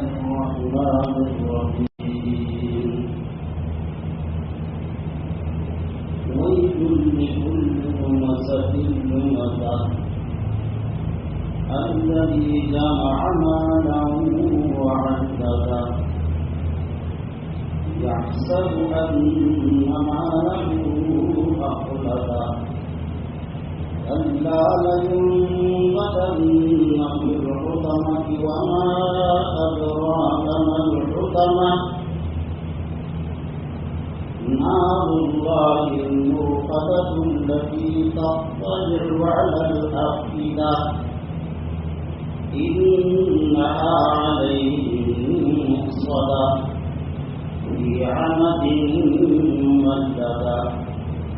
الرحمن الرحيم ويل لكل همزة لمزة الذي جمع مالا وعدده يحسب أن ماله أخلده كلا لينبذن في الحطمة وما أدراك ما الحطمة نار الله الموقدة التي تطلع على الأفئدة إنها عليهم مؤصدة في عمد ممددة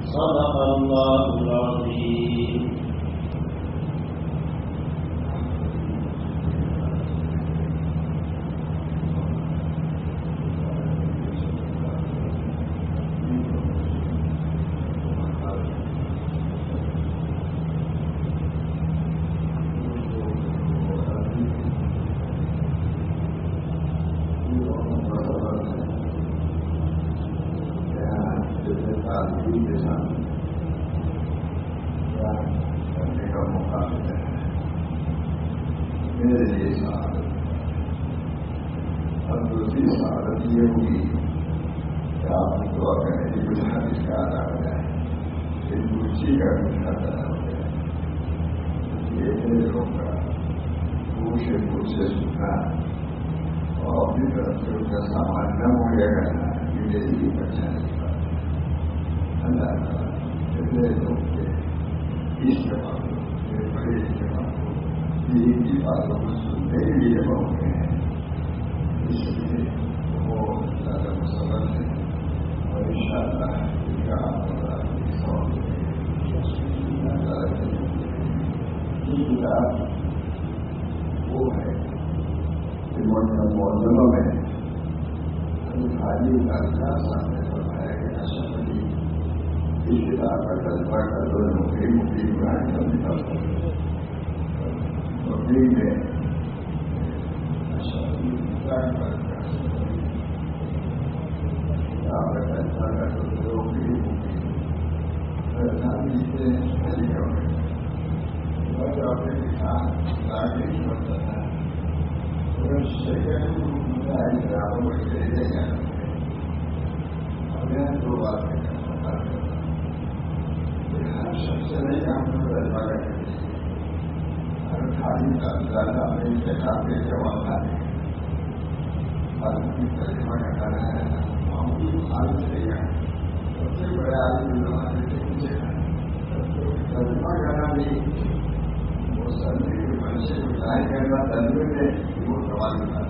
صدق الله العظيم. میرے لیے سعادت اور دوسری سعادت یہ ہوگی کہ آپ کی دعا کرنے کی کچھ حدیث کا ادا ہو جائے ایک دوسری کا کچھ حد ادا ہو جائے یہ میرے لوگ کا پوچھ سے سننا اور اپنی طرف سے اس کا سامان نہ مہیا کرنا یہ میرے لیے بچہ نہیں بات اللہ تعالیٰ میرے لوگ کے اس جواب میرے بڑے جواب کی باتوں کو سننے کے لیے ہوتے ہیں اس لیے وہ زیادہ مسلط ہے اور ان شاء اللہ یہ کتاب وہ ہے کہ موضوعوں میں تعلیم کا انداز سامنے بتایا گیا شکلی اس کتاب کا تجربہ کر دو مفید قرآن کا نکل میں دو بات سب سے نہیں کام تجربہ کرتے تعلیم کا اندازہ میں کتاب کے جواب نہ دیں تعلیم کی ترجمہ کرنا ہے معمولی حالت سے گا سب سے بڑے عالمی زمانے سے پوچھے گا ترجمہ کرنا بھی وہ سردی کے منشے کو ظاہر کرنا ترجمے میں وہ سوال کرنا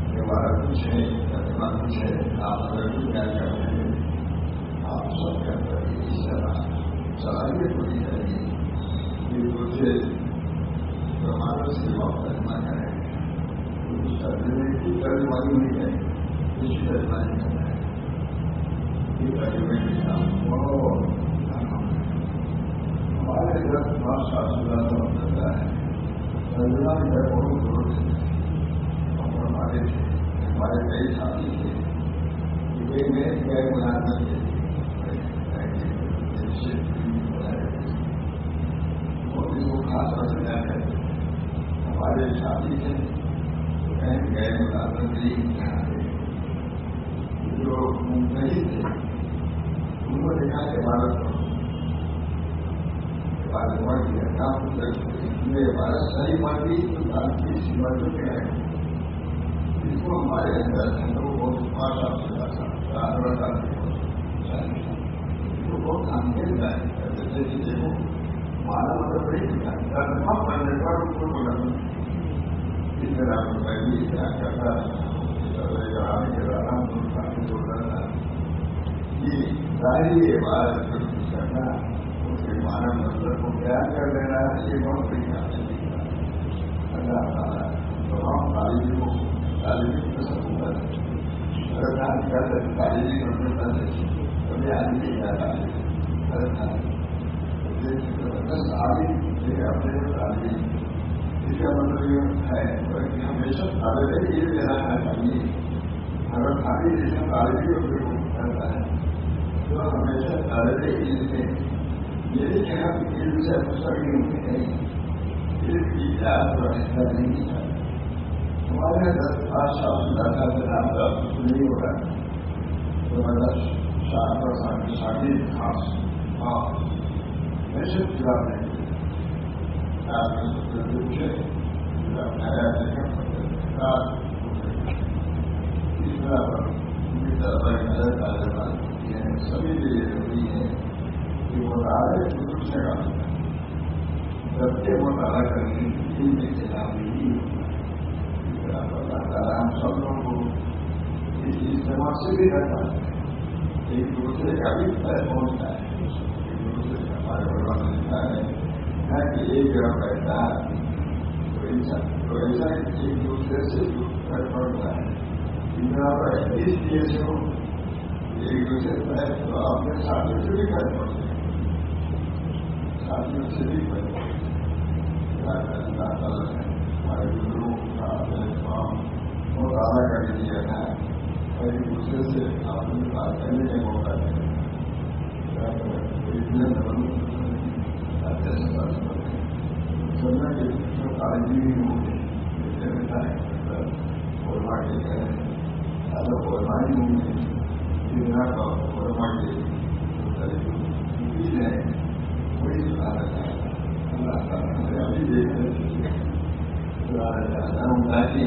کہ ہمارا کچھ ہے ترجمہ کچھ ہے آپ اگر کچھ کیا کرتے ہیں آپ سب کے اندر اس طرح صلاحیت ہونی چاہیے کہ دوسرے ہمارا سے وقت ترجمہ کریں اس ترجمے کی ترجمانی نہیں کریں اس کی ترجمانی کرنا ہے یہ ترجمے کے ساتھ بہت ہمارے ادھر بادشاہ صدا کا مطلب ہے ترجمہ میں بہت ضرور ہے اور ہمارے کئی ساتھی تھے کہ میں غیر ملازمت کے خاص وجہ ہے ہمارے ساتھی تھے کہیں گئے ملازمت جو ممکن تھے ان کو دیکھا کہ عبادت کیا کام عبادت صحیح مرضی تو تعلق کی سمجھوں کے ہے اس کو ہمارے اندر بہت پاشا بہت کامیاب جائے جیسے کہ دیکھو ہمارا مطلب نہیں ترجمہ کرنے پر ان کو بولا اس طرح میں بھی کیا کرتا یہ ظاہری عبادت کرنا اس کے معنی مطلب کو بیان کر دینا یہ بہت بڑی بات ہے اللہ تعالیٰ تمام تعلیمی کو سہولت اگر تعلیمی کرتا ہے کبھی آدمی کیا تعلیم دس عالم اپنے تعلیم اس کا مطلب یہ ہے کہ ہمیشہ طالب علم لینا چاہیے. اگر خالی جس میں طالب علم کرتا ہے تو ہمیشہ طالب علم میں یہ کہ ہم علم سے مستقل ہوتے ہیں. علم کی اجازت اور حصہ نہیں ہے. ہمارے یہاں 10 سال سے نام کا نہیں ہو رہا تو مطلب شاہ اور شادی خاص ہمیشہ جواب نہیں سبھی کے لیے ضروری ہے کہ مطالعہ بزرگ سے کام جب کے مطالعہ کرنے کے خلاف نہیں اللہ تعالیٰ ہم سب لوگوں کو اس اجتماع سے بھی رہتا ہے. ایک دوسرے کا بھی فائدہ پہنچتا ہے. ایک دوسرے کا ہمارے بڑا ملتا ہے کہ ایک جگہ بیٹھتا ہے تو ایسا ایک دوسرے سے فرق پڑتا ہے. اس لیے سے ہو ایک دوسرے پر تو اپنے ساتھیوں سے بھی فرق پڑتے ہیں. ساتھیوں سے بھی فرق اللہ تعالیٰ نے ہمارے بزرگوں کا تمام مطالعہ کر دیا ہے اور ایک دوسرے سے اپنی بات کرنے کا موقع دیا. سننا کے جو تعلیمی ہوگی علماء کے کریں علمائی ہوں دنیا کا علماء کے ہے وہی سنانا چاہتا ہے. اللہ تعالیٰ نے ابھی دیکھنے سنانا چاہتا ہوں تاکہ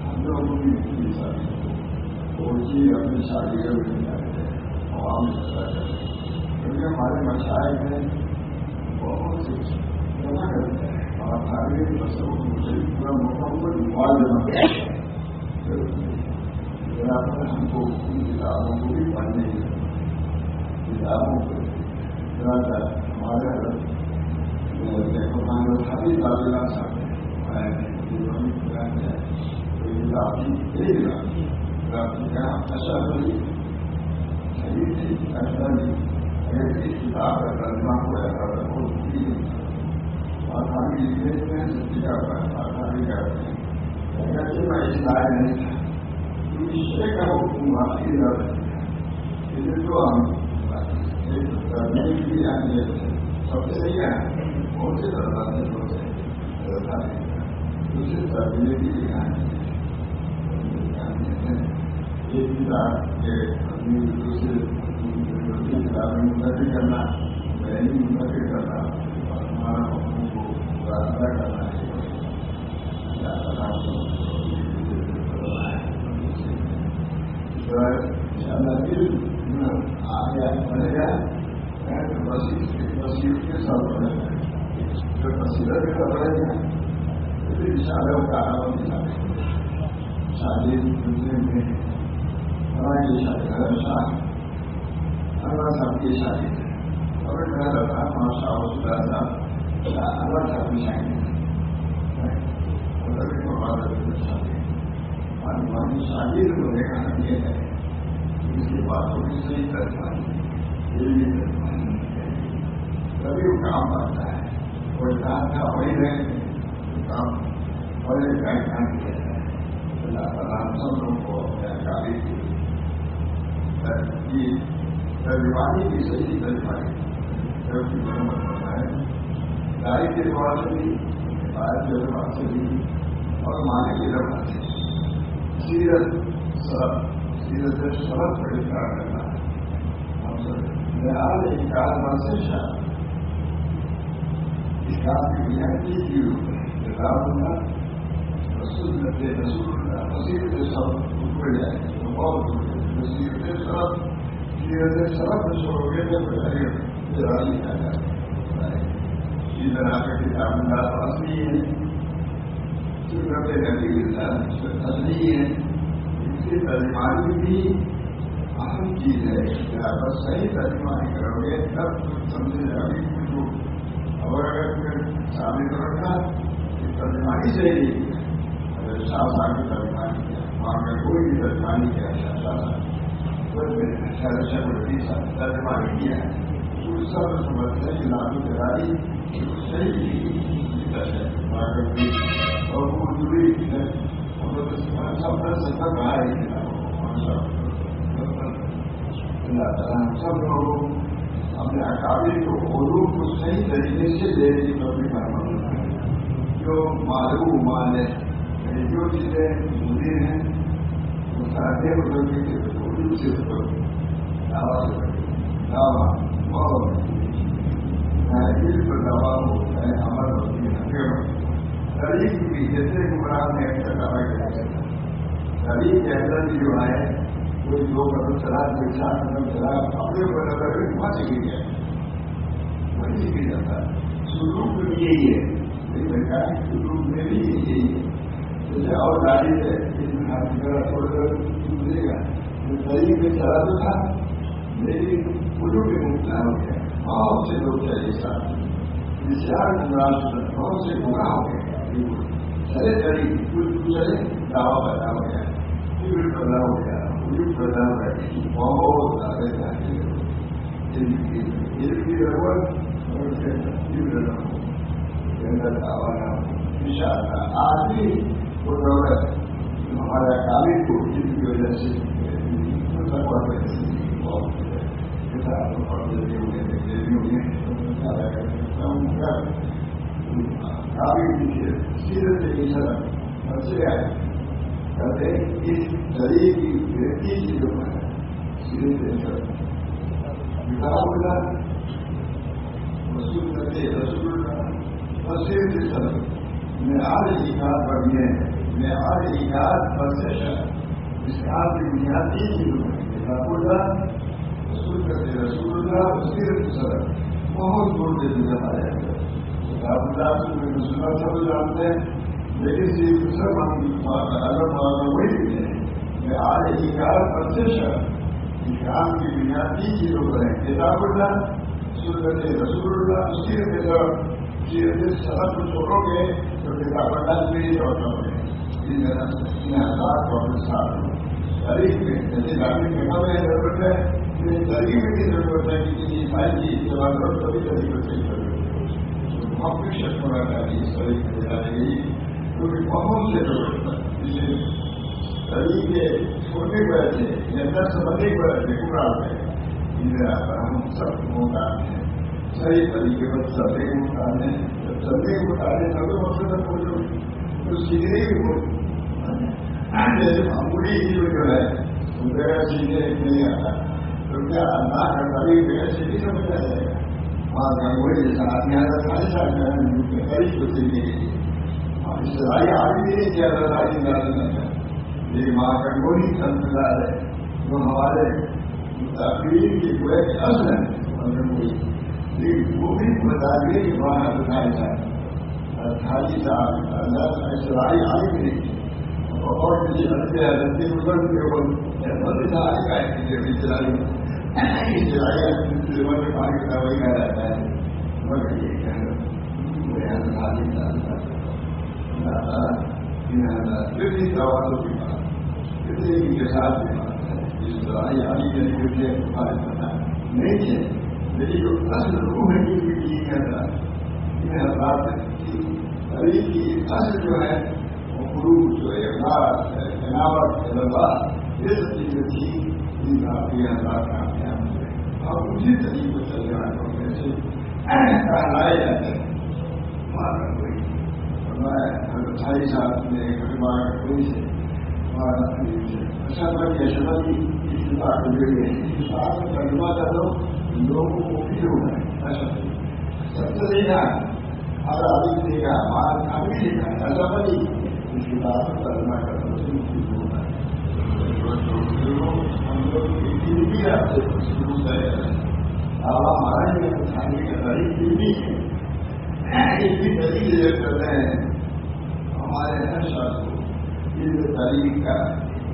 ہم لوگوں کو بھی شادی وہ چیز اپنی شادی کا بھی کرتے ہیں عوام سے کرتے ہیں. کیونکہ ہمارے مشاہد میں بہت سی کرتے ہیں اور ہمارے بچوں کو پورا مکمل موازنہ کرتے ہیں. ہم کو ان کتابوں کو بھی پڑھنے کی کتابوں کو ہمارے خالی تعلیمات سامنے ایسا ہوئی صحیح تھی ایسا نہیں. اگر اس کتاب کا ترجمہ ہوا تھا بہت بھی اور خالی لکھنے میں سچی کا خالی کرتے ہیں. اگرچہ میں اس لائق نہیں تھا دوسرے کا حکم واقعی رہا ہے جو ہم کرنے کی اہمیت ہے سب سے صحیح ہے. بہت سے درجات سے دوسرے تربیے کی اہمیت ہے. ایک کتاب کے دوسرے کتابیں منتقل کرنا بہنی منتقل کرنا اور ہمارا حکم کو پورا ادا کرنا ہے. آگے بڑھے گا وسیع کے ساتھ بڑھے گا جو وسیلہ کے ساتھ بڑھے گا پھر اشاروں کا عالم دکھانے شادی دوسرے میں ہماری شادی شاہ اللہ صاحب کی شادی اور میں رہتا ماشاء اللہ صاحب اللہ صاحب کی شادی شادی ہونے کا نام یہ ہے اس کی باتوں کی صحیح ترجمانی یہ بھی ترجمانی ہے تبھی وہ کام آتا ہے. کوئی کام کا وہی رہے کام بڑے کام کیا جائے. اللہ تعالیٰ ہم سب لوگوں کو جانکاری کی ترجمانی کی صحیح ترجمانی جو کہ مرمت ہوتا ہے دائی کے اعتبار سے بھی آیت کے اعتبار سے بھی اور معنی کے اعتبار سے سیرت سبق پر اقرار کرنا ہے. ہم سب لحاظ اقرار سے شاید اقرار کی بنیادی کی کتاب ہونا رسول اللہ وسیلت سبق اٹھ جائے تو بہت سیرت سبق شروع کے لیے راضی کیا جائے. اس طرح کا کتاب اللہ اصلی ہے سنت نبی اصلی ہے. ترجمانی بھی اہم چیز ہے. بس صحیح ترجمانی کرو گے تب سمجھے ابھی کچھ اور اگر تمہیں ثابت رکھا کہ ترجمانی صحیح نہیں ہے. اگر شاہ صاحب کی ترجمانی کیا وہاں میں کوئی بھی ترجمانی کیا شاہ صاحب ترجمانی کیا ہے سب سمجھتے ہیں کہ لاگو کراری صحیح ہے اور وہ ضروری ہے سب کہا ہے اللہ تعالیٰ ہم سب لوگوں اپنے اکابر کو علوم کو صحیح طریقے سے لینے کی توفیق عطا فرمائے. جو معلوم ہے جو چیزیں مدیر ہیں وہ سارے اردو سے دعویٰ اور دعویٰ ہو چاہے عمل ہوتی ہے تاریخ کی جیسے گمراہ نے ایسا دعویٰ کیا تاریخ کے اندر بھی جو ہے کوئی دو قدم چلا کوئی چار قدم چلا اپنے اوپر نظر وہاں سے گر جائے وہی گر جاتا ہے. سلوک بھی یہی ہے سلوک میں بھی یہی ہے جیسے اور گاڑی ہے تھوڑا گزرے گا تاریخ میں چلا تو تھا لیکن اردو کے مبتلا ہو گیا بہت سے لوگ چلے ساتھ بہت سے گمراہ ہو گئے چلے تاریخ کچھ چلے دعویٰ پیدا ہو گیا پیدا ہو گیا پیدا ہو گیا بہت زیادہ ضرورت دعویٰ ان شاء اللہ آج بھی وہ دولت ہمارے کامل کو جن کی وجہ سے سیرت سے آئے کہتے ہیں اس طریق کی ویکتی کی جو ہے سیرت رسول کرتے رسول تصویر کے سر میں آج ایجاد بڑھنے میں آج ایجاد بسش اس کام کی بنیادی چیز کتاب اللہ رسول کرتے رسول اللہ تصویر کے سر بہت دور سے جگہ آیا کتاب اللہ میں رسول سب جانتے ہیں لیکن سب اگر وہی ہے میں آج ایجاد بسش اس کام کی بنیادی چیزوں پر ہے کتاب اللہ رسول اللہ تصویر کے سر سب کو چھوڑو گے تو کتاب اللہ میری روشن ہے تاریخ میں جیسے گاڑی میں ضرورت ہے تاریخ میں کی ضرورت ہے کہ کسی فائل کی ضرورت سبھی طریقے سے ضرورت ہے اپنی شک ہونا چاہیے اس طریقے سے جانے گی کیونکہ بہت سے لوگ جسے تاریخ کے چھوٹے بڑے سے یا 10 بڑے بڑے سے گمراہ ہے ہم سب محتاج ہیں صحیح طریقے پر سبھی محتاج ہیں جب سبھی محتاج ہیں سبھی مقصد تک پہنچو تو سیدھے بھی جیسے معمولی چیز جو ہے بغیر سیدھے نہیں آتا تو کیا اللہ کا تاریخ بغیر سیدھی سمجھ آ جائے گا وہاں گنگوئی جیسا آدمی آتا سارے سال تاریخ کو سیکھنے کے لیے اسرائی آدمی نہیں کیا لڑائی لیکن وہاں گنگوئی سمجھدار ہے جو ہمارے تقریر کی کوئی اصل ہے گنگوئی لیکن وہ بھی بتائیے کہ وہاں بتایا جائے خالی صاحب اسرائی آدمی نہیں اور کسی ہلکے ہلکے گزر کے وہ سارے کا اسرائی پانی کا وہی کہا جاتا ہے مگر یہ خالی کتنی توازن کی بات کتنی کے ساتھ کی بات ہے اسرائی آدمی کے لیے پتا نہیں ہے لیکن جو اصل روح ہے یہ کہتا ہے تاریخ کی اصل جو ہے وہ خروج جو ہے جنابت یہ سب چیزیں تھی ان کا کامیاب ہے اور اسی طریقے سے چل رہا ہے جیسے کہلائے جاتے ہیں ہمارا کوئی میں 28 سال میں ہمارا کوئی سے ہمارا اچھا بڑی اشرفی اتفاق ہو گئی ہے اتفاق میں ترجمہ کر دو لوگوں کو بھی ہوگا ایسا سب سے دیکھا ہر آدمی نے دیکھا ہمارا آدمی دیکھا ایسا بڑی اس کی بات پر ترجمہ کر دو ہم لوگ بھی آپ سے شروع کرے اب ہمارا یہ کھانے کا طریق بھی ہے ایک بھی طریقے کرتے ہیں ہمارے ہر شخص کو علم تاریخ کا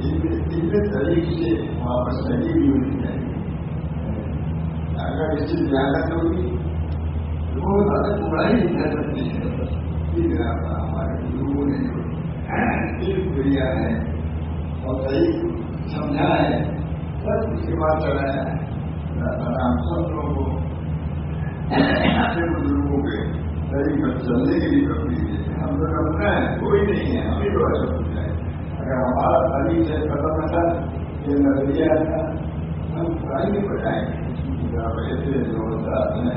علم تاریخ سے واپس صحیح بھی ہونی چاہیے اگر اس سے زیادہ ہوگی تو وہ زیادہ گمراہی نہیں کر سکتی ہے ہمارے لوگوں نے جو علم دیا ہے اور صحیح سمجھا ہے سب اس کے بعد چلایا ہے ہم سب لوگوں کو اپنے بزرگوں کے صحیح پر چلنے کی بھی توفیق دے. ہم لوگ اپنا ہے, کوئی نہیں ہے, ہم ہی تو ایسا کچھ ہے. اگر ہمارا تعلیم سے ختم تھا, یہ نظریہ تھا, ہم پڑھائی نہیں پڑھائیں گے. ایسے جو ہوتا ہے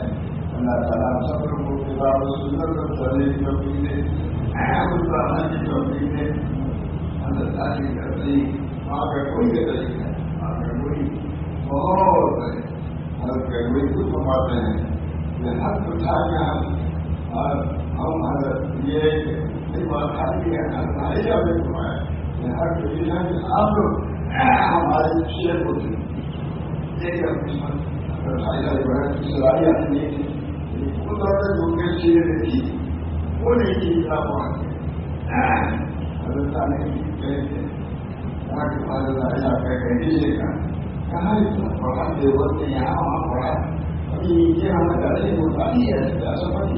اللہ تعالیٰ سب لوگوں کو کتاب و سنت پر چلنے کی توفیق دے, پڑھانے کی توفیق دے. اللہ کی کرتی وہاں کا کوئی غلطی ہے, وہاں کا کوئی بہت ہے. حضرت کا کوئی کچھ فرماتے ہیں کہ حق اٹھا کے ہم حضرت یہ بات خالی ہے, ہمارے آپ نے فرمایا کہ حق یہ ہے کہ آپ لوگ ہمارے شیر کو دیکھ اگر صلاحیت نہیں تھی, خود عورتیں جو کے شیر تھی وہ نہیں تھی کتاب پڑھا حضرت نے کہے تھے ایسا کہنے کا کہاں اتنا پڑھا دیوت نے یہاں وہاں پڑھا, ابھی نیچے ہمیں گاڑی بتائی ہے کیا سمجھ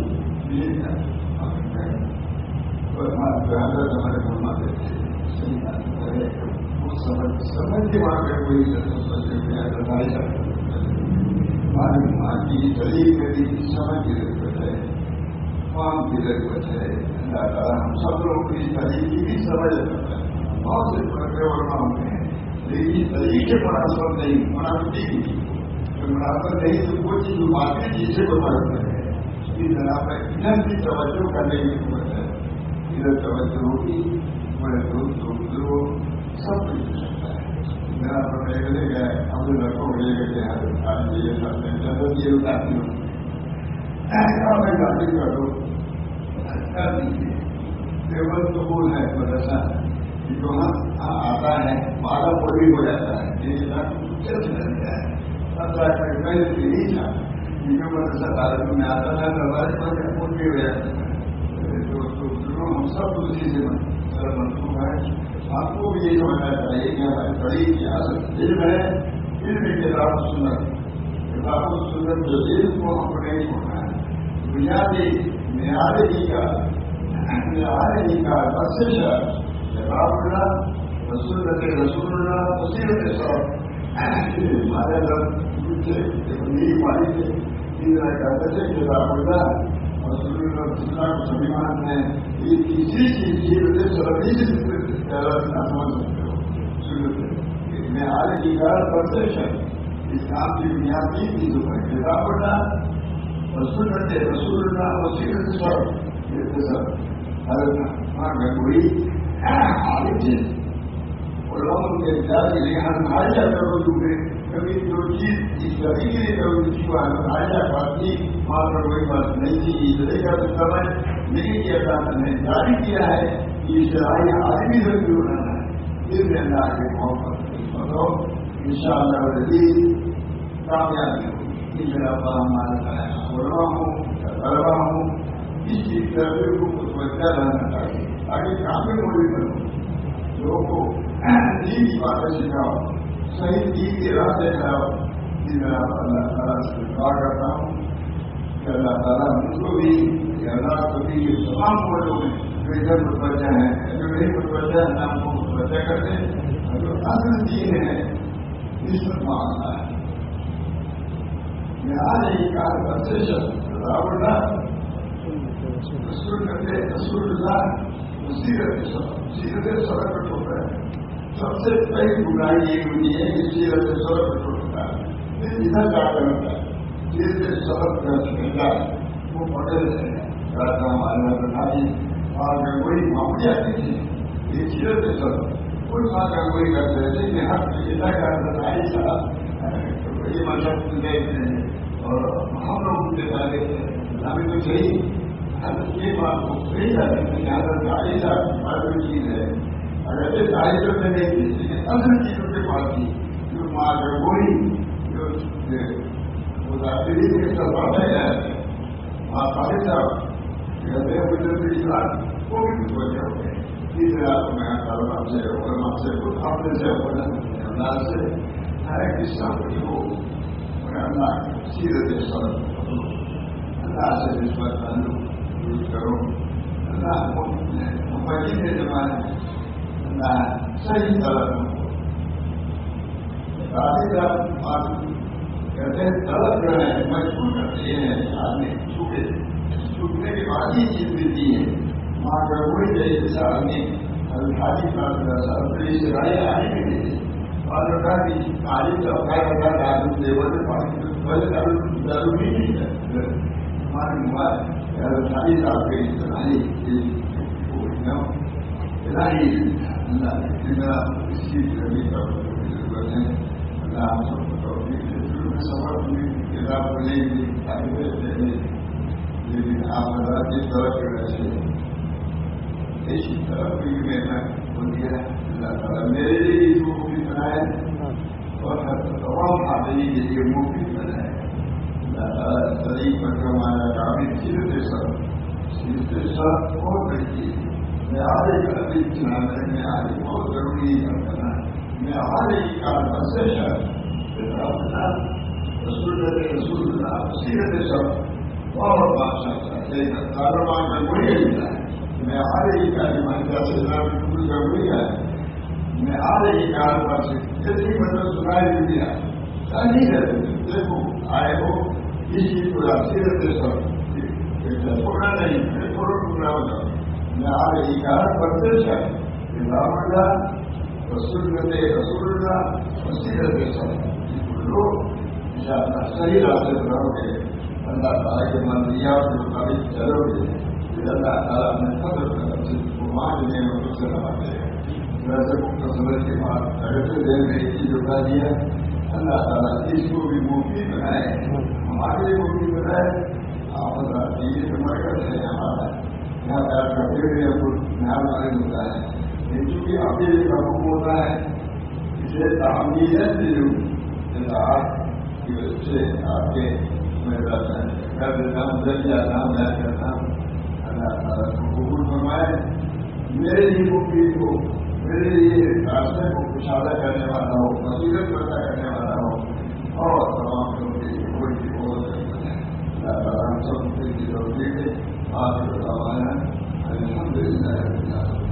حضرت ہمارے فرماتے تھے سمجھ کے وہاں پہ کوئی ماں کی دلیل کری سمجھ کی ضرورت ہے, قوم کی ضرورت ہے. اللہ تعالیٰ ہم سب لوگوں کی دلیل کی بھی سمجھ رکھتا ہے. بہت سے فرقے اور کام ہیں لیکن دلیل کے مناسب نہیں, مناسبی نہیں. مناسب نہیں تو وہ چیز باقی چیز سے کوئی فرق نہیں ہے. اس کی طرح پر ادھر بھی توجہ کرنے کی ضرورت ہے. ادھر توجہ ہوگی بڑے دوست بزرگ سب کچھ ہو سکتا ہے. میرا تو لے گئے ہم لڑکوں کو لے گئے یہ اتارتی ہوں میں گاڑی کر دو کر دیجیے. ٹیبل تو وہ ہے مدرسہ جو آتا ہے 12 پوری ہو جاتا ہے, چل جاتا ہے. اب جا کر میں یہی تھا جو مدرسہ تعلق میں آتا ہے ہمارے پاس پوری ہو جاتا ہے. ہم سب اسی سے منسوخ ہے. آپ کو بھی یہ سمجھنا چاہیے کہ ہماری بڑی ریاست علم ہے, علم کتاب سنت, کتاب سنت جو علم کو ہم کو نہیں چھوڑنا ہے. بنیادی معیاری کا بخشش ہے کتاب اللہ رسولت رسول اللہ وسیلت سب ہمارے میری مالی سے ان طرح کہتے تھے کتاب اللہ رسول اللہ کو سبھی مانتے ہیں. یہ کسی چیز کی سرحدی سے میں آج کی کار بخشش ہے. اسلام کی بنیادی چیزوں پر کتاب اللہ رسول اللہ وسیلت سب یہ سب گنگوئی عالم تھے اور لوگوں کے احتجاج کے لیے ہم خارجہ کرو چکے. کبھی جو چیز اس لڑکی کے لیے کرو جس کو خارجہ بات تھی وہاں پر کوئی بات نہیں تھی. اس کا سمجھ نہیں کیا تھا, نے جاری کیا ہے کہ اس لڑائی آدمی ضروری ہونا ہے. پھر میں اللہ کے محبت ان شاء اللہ کامیابی ہوگی. میرا ہمارا علماء ہوں طلبا ہوں اس چیز طرح کو متوجہ رہنا چاہیے تاکہ کامل ہونے کرو. لوگوں کو دین کی باتیں سکھاؤ, صحیح دین کے راستے کراؤ. میرا اللہ تعالیٰ سے دعا کرتا ہوں کہ اللہ تعالیٰ مجھ کو بھی اللہ کو بھی یہ تمام وہ لوگ ہیں جو ادھر متوجہ ہیں, جو نہیں متوجہ ہیں ہم کو متوجہ کرتے ہیں. جو اصل دین ہے اس پر مانگنا ہے. میں آج ایک کار بخشش رسول اللہ سیرت سڑک پر ٹوٹا ہے. سب سے پہلی برائی یہ ہوئی ہے کہ سیرت سڑک پر ٹوٹتا ہے. ادھر جا کر ہوتا ہے سیرت سڑک کا سکتا ہے وہ پڑے رہے راجا ہمارے بنائی اور گنگوئی معمولی آتی تھی. یہ سیرت سڑک کوئی بات گنگوئی کرتے تھے کہ ہر ادھر کا بنائی تھا یہ مطلب اور ہم لوگ سے پہلے ہمیں تو صحیح یہ بات کو صحیح ہے حضرت عائشہ معلوم چیز ہے. اگر عائشہ سے نہیں تھی لیکن اصل چیزوں کے پاس تھی جو ماں گنگوئی جو مداخلین کے سفر میں ہے ماں خالد صاحب کہتے ہیں مجھے بات وہ بھی متوجہ ہو گئے. اس طرح میں طالبان سے علماء سے خود اپنے سے اللہ سے ہر قصہ کچھ ہو اللہ سیرت سڑک اللہ سے نسبت تعلق یوز کرو. اللہ مبین کے زمانے اللہ صحیح طلب کہتے ہیں طلب جو ہے مجبور کرتے ہیں آدمی چھوٹے چھوٹنے کے بعد ہی چیز ملتی ہے. ماں کا وہی جائے سال میں الحاجی کا سرپری سے رائے آنے میں ملے اور تعلیم کا افغان ہوتا تعلق لیول ضروری نہیں ہے. ہمارے موبائل الحاجی صاحب کے اللہ اس کی ضروری ضرورت ہے. اللہ ہم سب کو توفیق دے. شروع میں سفر میں کتاب بنے گی لیکن آپ حضرات کی طرف کی وجہ سے ایسی طرف بھی محنت ہوتی ہے. اللہ تعالیٰ میرے لیے اس کو مفید بنائے اور ہر تمام حاضری کے لیے مفید بنائے. اللہ تعالیٰ طریق پر ہمارا کافی سیرت سب بہت بڑی چیز ہے. میں آدھے کا ابھی چلانا میں آدھے بہت ضروری کرنا میں آدھے کی کار سے رسول اللہ سیرت سب بہت بادشاہ کاروبار کا کوئی نہیں ہے. میں آدھے کی کار سے بالکل ضروری ہے. میں آدھے کی کاروبار سے جتنی مطلب سنائی بھی دیا نہیں ہے. دیکھو آئے ہو اس چیز کو سیرت سب چھوڑنا نہیں ہے. تھوڑا ٹکڑا ہو جاؤ. میں آدھے کی کار پڑھتے چاہے رسول اللہ سیرت سب لوگ صحیح راستے پر رہو گے. اللہ تعالیٰ کے منظریات کے مطابق چلو گے. پھر اللہ تعالیٰ اپنے فضل کا کو مانگنے میں اس سے نوازے گا. ویسے مختصر کے بعد اگرچہ دیر میں ایک چیز اٹھا دیا. اللہ تعالیٰ اس کو بھی مفید بنائے ہمارے لیے مفید بنائے. آپ حضرات چیزیں مرکز ہے ہمارا یہاں پیار کرتے ہوئے نیا معلوم ہوتا ہے. لیکن چونکہ عقیدے کا حکم ہوتا ہے اسے تعمیر کی وجہ سے آپ کے کر دیتا ہوں ذریعہ نام یاد کرتا ہوں. اللہ تعالیٰ کو قبول فرمائے. میرے لیے مفید ہو میرے لیے راستے کو کشادہ کرنے والا ہو بصیرت پیدا کرنے والا ہو اور تمام لوگوں کے لیے کوئی بھی بہت ضرورت ہے. اللہ تعالیٰ ہم سب کی توفیق دے. آخر دعوانا الحمدللہ رب العالمین.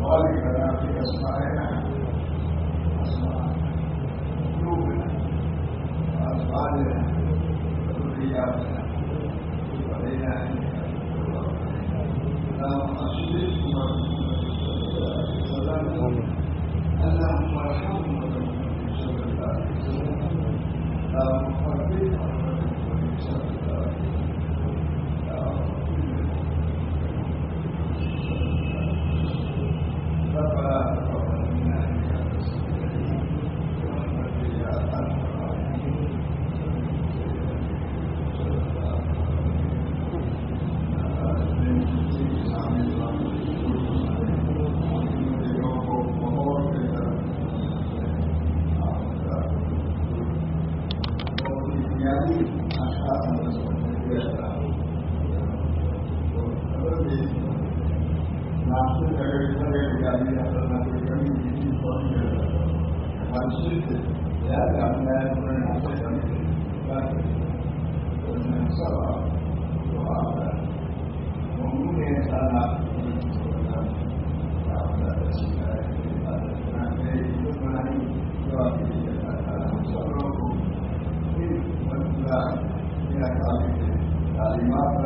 ذلك لنا في أسمائنا قلوبنا وأفعالنا وذرياتنا وعلينا اللهم أصلحنا اللهم ارحمنا من شر الآخرين اللهم فرجنا من شر الآخرين ربنا تقبل منا إنك أنت السميع العليم برحمتك يا أرحم الراحمين تعلیمات